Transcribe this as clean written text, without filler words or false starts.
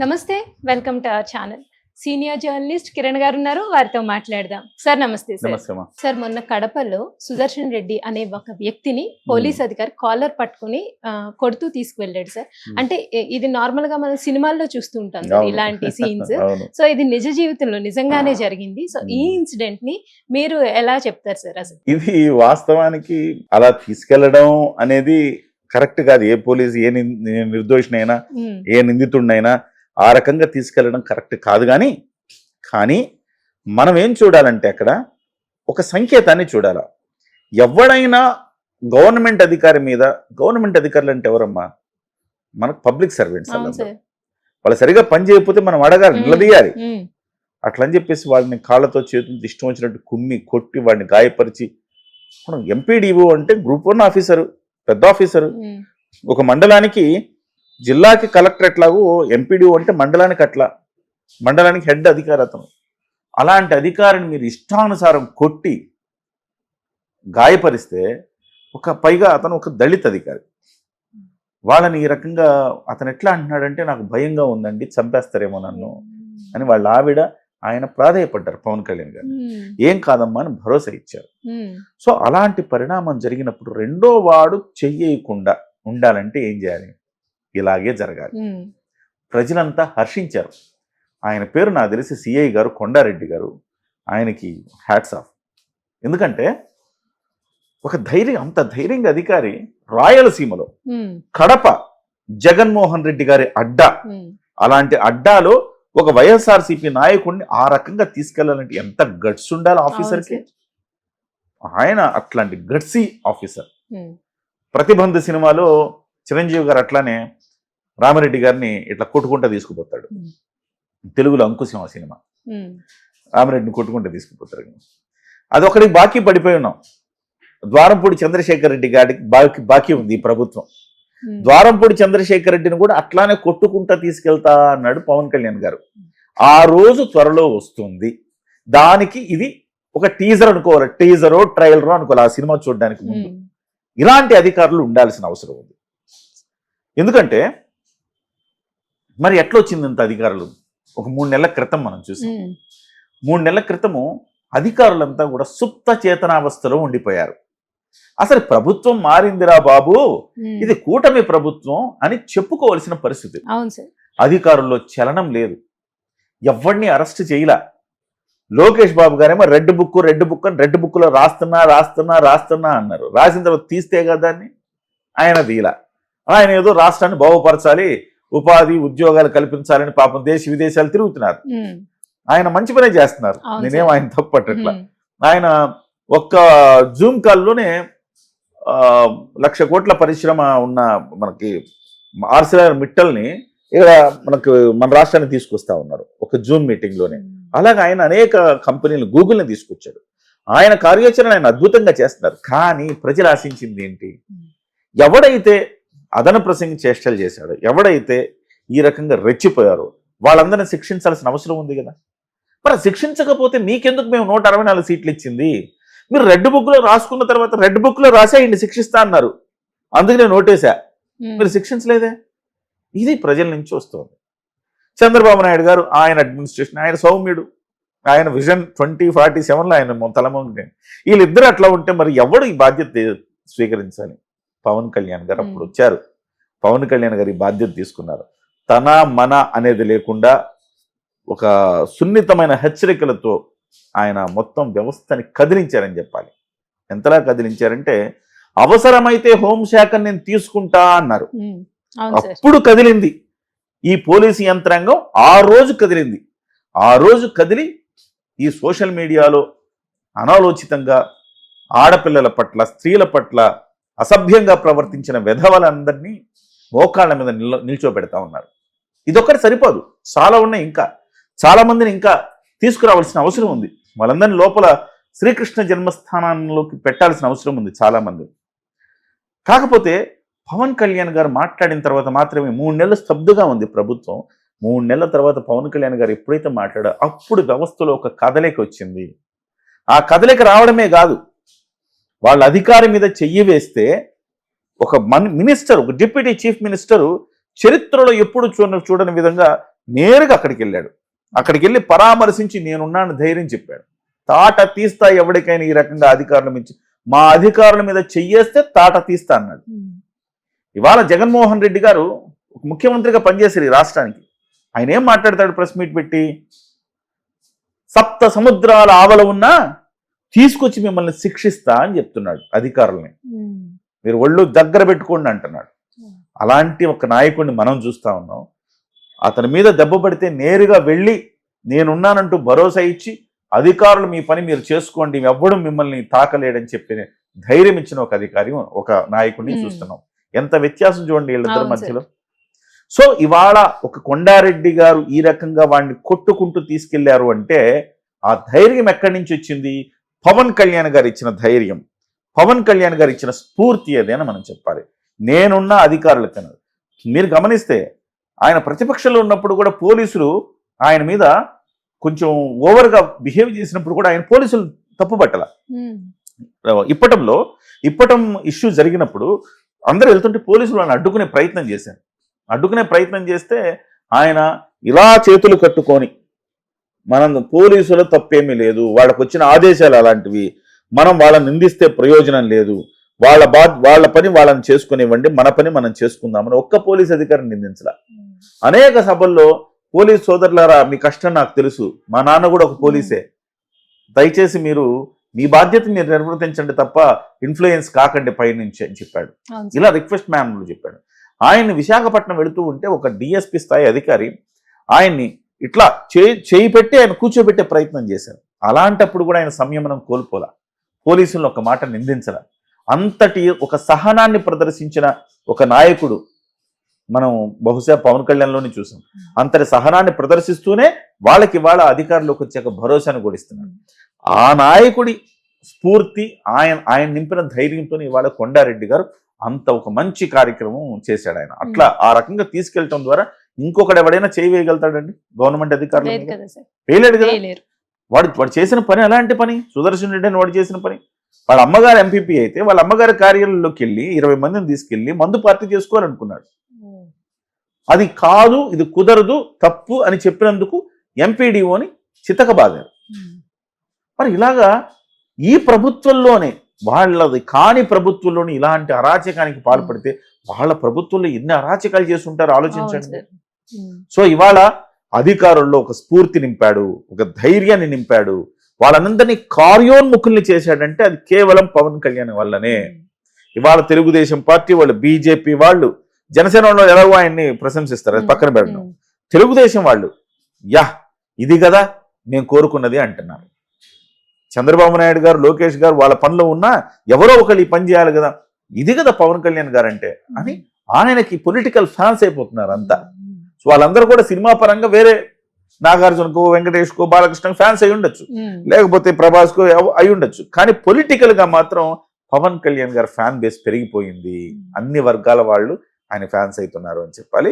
నమస్తే. Welcome to our channel. Senior journalist Kiran గారు ఉన్నారు. వారితో మాట్లాడదాం. సార్ నమస్తే సార్. నమస్తే అమ్మా. సార్ మొన్న కడపలో సుదర్శన్ రెడ్డి అనే ఒక వ్యక్తిని పోలీస్ అధికారి కాలర్ పట్టుకుని కొడుతూ తీసుకువెళ్ళాడు సార్. అంటే ఇది నార్మల్ గా మనం సినిమాల్లో చూస్తూ ఉంటాం సార్ ఇలాంటి సీన్స్. అవును. సో ఇది నిజ జీవితంలో నిజంగానే జరిగింది. సో ఈ ఇన్సిడెంట్ ని మీరు ఎలా చెప్తారు సార్ అసలు? ఇది వాస్తవానికి అలా తీసుకెళ్లడం అనేది కరెక్ట్ కాదు. ఏ పోలీసు ఏ నిర్దోషినైనా ఏ నిందితుడినైనా ఆ రకంగా తీసుకెళ్లడం కరెక్ట్ కాదు. కానీ మనం ఏం చూడాలంటే అక్కడ ఒక సంకేతాన్ని చూడాల. ఎవడైనా గవర్నమెంట్ అధికారి మీద, గవర్నమెంట్ అధికారులు అంటే ఎవరమ్మా? మనకు పబ్లిక్ సర్వెంట్స్. వాళ్ళు సరిగా పని చేయకపోతే మనం అడగాలి, నిలదీయాలి. అట్లా అని చెప్పేసి వాళ్ళని కాళ్ళతో చేతులతో ఇష్టం వచ్చినట్టు కుమ్మి కొట్టి వాడిని గాయపరిచి, మనం ఎంపీడీఓ అంటే గ్రూప్ 1 ఆఫీసరు, పెద్ద ఆఫీసరు. ఒక మండలానికి జిల్లాకి కలెక్టర్ ఎట్లాగో ఎంపీడీఓ అంటే మండలానికి అట్లా, మండలానికి హెడ్ అధికారి అతను. అలాంటి అధికారిని మీరు ఇష్టానుసారం కొట్టి గాయపరిస్తే, పైగా అతను ఒక దళిత అధికారి, వాళ్ళని ఈ రకంగా అతను ఎట్లా అంటున్నాడంటే, నాకు భయంగా ఉందండి, చంపేస్తారేమో నన్ను అని వాళ్ళ ఆవిడ ఆయన ప్రాధేయపడ్డారు పవన్ కళ్యాణ్ గారు. ఏం కాదమ్మా అని భరోసా ఇచ్చారు. సో అలాంటి పరిణామం జరిగినప్పుడు రెండో వాడు చెయ్యకుండా ఉండాలంటే ఏం చేయాలి? ఇలాగే జరగాలి. ప్రజలంతా హర్షించారు. ఆయన పేరు నాకు తెలిసి సిఐ గారు కొండారెడ్డి గారు, ఆయనకి హ్యాట్స్ ఆఫ్. ఎందుకంటే ఒక అంత ధైర్యంగా అధికారి రాయలసీమలో కడప జగన్మోహన్ రెడ్డి గారి అడ్డా, అలాంటి అడ్డాలో ఒక వైఎస్ఆర్సీపీ నాయకుడిని ఆ రకంగా తీసుకెళ్లాలంటే ఎంత గట్స్ ఉండాలి ఆఫీసర్కి. ఆయన అట్లాంటి గట్సీ ఆఫీసర్. ప్రతిబంధ సినిమాలో చిరంజీవి గారు అట్లానే రామిరెడ్డి గారిని ఇట్లా కొట్టుకుంటా తీసుకుపోతాడు. తెలుగులో అంకుశం ఆ సినిమా. రామిరెడ్డిని కొట్టుకుంటా తీసుకుపోతాడు. అదొకటికి బాకీ పడిపోయి ఉన్నాం. ద్వారంపూడి చంద్రశేఖర్ రెడ్డి గారికి బాకీ ఉంది ఈ ప్రభుత్వం. ద్వారంపూడి చంద్రశేఖర్ రెడ్డిని కూడా అట్లానే కొట్టుకుంటా తీసుకెళ్తా అన్నాడు పవన్ కళ్యాణ్ గారు. ఆ రోజు త్వరలో వస్తుంది. దానికి ఇది ఒక టీజర్ అనుకోవాలి, టీజరో ట్రైలరో అనుకోవాలి ఆ సినిమా చూడడానికి ముందు. ఇలాంటి అధికారులు ఉండాల్సిన అవసరం ఉంది. ఎందుకంటే మరి ఎట్లా వచ్చింది ఇంత అధికారులు? ఒక 3 నెలల క్రితం మనం చూసాం. 3 నెలల క్రితము అధికారులంతా కూడా సుప్త చేతనావస్థలో ఉండిపోయారు. అసలు ప్రభుత్వం మారిందిరా బాబు, ఇది కూటమి ప్రభుత్వం అని చెప్పుకోవాల్సిన పరిస్థితి. అధికారుల్లో చలనం లేదు, ఎవరిని అరెస్ట్ చేయలా. లోకేష్ బాబు గారేమో రెడ్ బుక్ అని రెడ్ బుక్లో రాస్తున్నా అన్నారు. రాసిన తర్వాత తీస్తే కదా దాన్ని ఆయన తీలా. ఆయన ఏదో రాష్ట్రాన్ని బాగుపరచాలి, ఉపాధి ఉద్యోగాలు కల్పించాలని పాపం దేశ విదేశాలు తిరుగుతున్నారు. ఆయన మంచి పనే చేస్తున్నారు, నేనేం ఆయన తప్పట్లా. ఆయన ఒక్క జూమ్ కాల్లోనే 1,00,000 కోట్ల పరిశ్రమ ఉన్న మనకి ఆర్సిలర్ మిట్టల్ని ఇక్కడ మన రాష్ట్రాన్ని తీసుకొస్తా ఉన్నారు ఒక జూమ్ మీటింగ్ లోనే. అలాగే ఆయన అనేక కంపెనీలు, గూగుల్ని తీసుకొచ్చాడు. ఆయన కార్యాచరణ ఆయన అద్భుతంగా చేస్తున్నారు. కానీ ప్రజలు ఆశించింది ఏంటి? ఎవడైతే అదన ప్రసంగి చేష్టలు చేశాడో, ఎవడైతే ఈ రకంగా రెచ్చిపోయారో వాళ్ళందరినీ శిక్షించాల్సిన అవసరం ఉంది కదా. మరి శిక్షించకపోతే మీకెందుకు మేము 164 సీట్లు ఇచ్చింది? మీరు రెడ్ బుక్లో రాసుకున్న తర్వాత రెడ్ బుక్లో రాసా ఈయన్ని శిక్షిస్తా అన్నారు, అందుకు నేను ఓటేసా, మీరు శిక్షించలేదే. ఇది ప్రజల నుంచి వస్తుంది. చంద్రబాబు నాయుడు గారు, ఆయన అడ్మినిస్ట్రేషన్, ఆయన సౌమ్యుడు, ఆయన విజన్ 2047లో ఆయన తలమొంగి, వీళ్ళిద్దరు అట్లా ఉంటే మరి ఎవడు ఈ బాధ్యత స్వీకరించాలి? పవన్ కళ్యాణ్ గారు అప్పుడు వచ్చారు. పవన్ కళ్యాణ్ గారు ఈ బాధ్యత తీసుకున్నారు. తన మన అనేది లేకుండా ఒక సున్నితమైన హెచ్చరికలతో ఆయన మొత్తం వ్యవస్థని కదిలించారని చెప్పాలి. ఎంతలా కదిలించారంటే, అవసరమైతే హోంశాఖను నేను తీసుకుంటా అన్నారు. అప్పుడు కదిలింది ఈ పోలీసు యంత్రాంగం. ఆ రోజు కదిలింది. ఆ రోజు కదిలి ఈ సోషల్ మీడియాలో అనాలోచితంగా ఆడపిల్లల పట్ల, స్త్రీల పట్ల అసభ్యంగా ప్రవర్తించిన వెధవలందరినీ మోకాళ్ళ మీద నిల్చోబెడతా ఉన్నారు. ఇదొక్కటి సరిపోదు, చాలా ఉన్నాయి. ఇంకా చాలా మందిని ఇంకా తీసుకురావాల్సిన అవసరం ఉంది. వాళ్ళందరినీ లోపల శ్రీకృష్ణ జన్మస్థానంలోకి పెట్టాల్సిన అవసరం ఉంది చాలా మంది. కాకపోతే పవన్ కళ్యాణ్ గారు మాట్లాడిన తర్వాత మాత్రమే 3 నెలలు స్తబ్దుగా ఉంది ప్రభుత్వం. 3 నెలల తర్వాత పవన్ కళ్యాణ్ గారు ఎప్పుడైతే మాట్లాడారో అప్పుడు వ్యవస్థలో ఒక కదలిక వచ్చింది. ఆ కదలిక రావడమే కాదు, వాళ్ళ అధికారి మీద చెయ్యి వేస్తే ఒక మినిస్టర్, ఒక డిప్యూటీ చీఫ్ మినిస్టరు చరిత్రలో ఎప్పుడు చూడని విధంగా నేరుగా అక్కడికి వెళ్ళాడు. అక్కడికి వెళ్ళి పరామర్శించి నేనున్నాను ధైర్యం చెప్పాడు. తాట తీస్తా ఎవరికైనా ఈ రకంగా అధికారుల మించి, మా అధికారుల మీద చెయ్యేస్తే తాట తీస్తా అన్నాడు. ఇవాళ జగన్మోహన్ రెడ్డి గారు ఒక ముఖ్యమంత్రిగా పనిచేశారు ఈ రాష్ట్రానికి. ఆయన ఏం మాట్లాడతాడు ప్రెస్ మీట్ పెట్టి? సప్త సముద్రాల ఆవల ఉన్నా తీసుకొచ్చి మిమ్మల్ని శిక్షిస్తా అని చెప్తున్నాడు అధికారులని. మీరు ఒళ్ళు దగ్గర పెట్టుకోండి అంటున్నాడు. అలాంటి ఒక నాయకుడిని మనం చూస్తా ఉన్నాం. అతని మీద దెబ్బ పడితే నేరుగా వెళ్ళి నేనున్నానంటూ భరోసా ఇచ్చి, అధికారులు మీ పని మీరు చేసుకోండి, ఎవ్వడం మిమ్మల్ని తాకలేడని చెప్పి ధైర్యం ఇచ్చిన ఒక అధికారి, ఒక నాయకుడిని చూస్తున్నాం. ఎంత వ్యత్యాసం చూడండి వీళ్ళిద్దరి మధ్యలో. సో ఇవాళ ఒక కొండారెడ్డి గారు ఈ రకంగా వాడిని కొట్టుకుంటూ తీసుకెళ్లారు అంటే ఆ ధైర్యం ఎక్కడి నుంచి వచ్చింది? పవన్ కళ్యాణ్ గారు ఇచ్చిన ధైర్యం, పవన్ కళ్యాణ్ గారు ఇచ్చిన స్ఫూర్తి అదేనా మనం చెప్పాలి. నేనున్న అధికారుల కన్నా మీరు గమనిస్తే ఆయన ప్రతిపక్షంలో ఉన్నప్పుడు కూడా పోలీసులు ఆయన మీద కొంచెం ఓవర్గా బిహేవ్ చేసినప్పుడు కూడా ఆయన పోలీసులు తప్పుపట్టల. ఇప్పటం ఇష్యూ జరిగినప్పుడు అందరూ వెళ్తుంటే పోలీసులు ఆయన అడ్డుకునే ప్రయత్నం చేశారు. అడ్డుకునే ప్రయత్నం చేస్తే ఆయన ఇలా చేతులు కట్టుకొని, మనం పోలీసుల తప్పేమీ లేదు, వాళ్ళకు వచ్చిన ఆదేశాలు అలాంటివి, మనం వాళ్ళని నిందిస్తే ప్రయోజనం లేదు, వాళ్ళ పని వాళ్ళని చేసుకునివ్వండి, మన పని మనం చేసుకుందామని ఒక్క పోలీస్ అధికారిని నిందించలా. అనేక సభల్లో పోలీస్ సోదరులారా మీ కష్టం నాకు తెలుసు, మా నాన్న కూడా ఒక పోలీసే, దయచేసి మీరు మీ బాధ్యత మీరు నిర్వర్తించండి తప్ప ఇన్ఫ్లుయెన్స్ కాకండి పైనుంచి అని చెప్పాడు. ఇలా రిక్వెస్ట్ మ్యాన్లు చెప్పాడు. ఆయన్ని విశాఖపట్నం వెళుతూ ఉంటే ఒక డిఎస్పీ స్థాయి అధికారి ఆయన్ని ఇట్లా చేయి పెట్టి ఆయన కూర్చోబెట్టే ప్రయత్నం చేశారు. అలాంటప్పుడు కూడా ఆయన సంయమనం కోల్పోలా, పోలీసులను ఒక మాట నిందించలా. అంతటి ఒక సహనాన్ని ప్రదర్శించిన ఒక నాయకుడు మనం బహుశా పవన్ కళ్యాణ్లోనే చూసాం. అంతటి సహనాన్ని ప్రదర్శిస్తూనే వాళ్ళకి వాళ్ళ అధికారులకు వచ్చాక భరోసాను కూడా ఇస్తున్నారు. ఆ నాయకుడి స్ఫూర్తి, ఆయన నింపిన ధైర్యంతో ఇవాళ కొండారెడ్డి గారు అంత ఒక మంచి కార్యక్రమం చేశాడు. ఆయన అట్లా ఆ రకంగా తీసుకెళ్ళటం ద్వారా ఇంకొకడు ఎవడైనా చేయి వేయగలుగుతాడండి గవర్నమెంట్ అధికారులు? వేయలేడు కదా. వాడు చేసిన పని అలాంటి పని. సుదర్శన్ రెడ్డి అని వాడు చేసిన పని. వాళ్ళ అమ్మగారు ఎంపీపీ అయితే వాళ్ళ అమ్మగారి కార్యాలయంలోకి వెళ్ళి 20 మందిని తీసుకెళ్లి మందు పార్టీ చేసుకోవాలనుకున్నాడు. అది కాదు, ఇది కుదరదు, తప్పు అని చెప్పినందుకు ఎంపీడీఓని చితకబాదారు. మరి ఇలాగా ఈ ప్రభుత్వంలోనే, వాళ్ళది కాని ప్రభుత్వంలోని ఇలాంటి అరాచకానికి పాల్పడితే వాళ్ళ ప్రభుత్వంలో ఎన్ని అరాచకాలు చేసి ఉంటారో ఆలోచించండి. సో ఇవాళ అధికారుల్లో ఒక స్ఫూర్తి నింపాడు, ఒక ధైర్యాన్ని నింపాడు, వాళ్ళందరినీ కార్యోన్ముఖుల్ని చేశాడంటే అది కేవలం పవన్ కళ్యాణ్ వల్లనే. ఇవాళ తెలుగుదేశం పార్టీ వాళ్ళు, బీజేపీ వాళ్ళు, జనసేన వాళ్ళు ఎలాగో ఆయన్ని ప్రశంసిస్తారు, అది పక్కన పెట్టడం. తెలుగుదేశం వాళ్ళు ఇది కదా మేము కోరుకున్నది అంటున్నారు. చంద్రబాబు నాయుడు గారు, లోకేష్ గారు వాళ్ళ పనిలో ఉన్నా ఎవరో ఒకళ్ళు ఈ పని చేయాలి కదా, ఇది కదా పవన్ కళ్యాణ్ గారు అంటే అని ఆయనకి పొలిటికల్ ఫ్యాన్స్ అయిపోతున్నారు అంతా. సో వాళ్ళందరూ కూడా సినిమా పరంగా వేరే నాగార్జునకో, వెంకటేష్కో, బాలకృష్ణకు ఫ్యాన్స్ అయి ఉండొచ్చు, లేకపోతే ప్రభాస్కో అయి ఉండొచ్చు. కానీ పొలిటికల్ గా మాత్రం పవన్ కళ్యాణ్ గారి ఫ్యాన్ బేస్ పెరిగిపోయింది. అన్ని వర్గాల వాళ్ళు ఆయన ఫ్యాన్స్ అవుతున్నారు అని చెప్పాలి.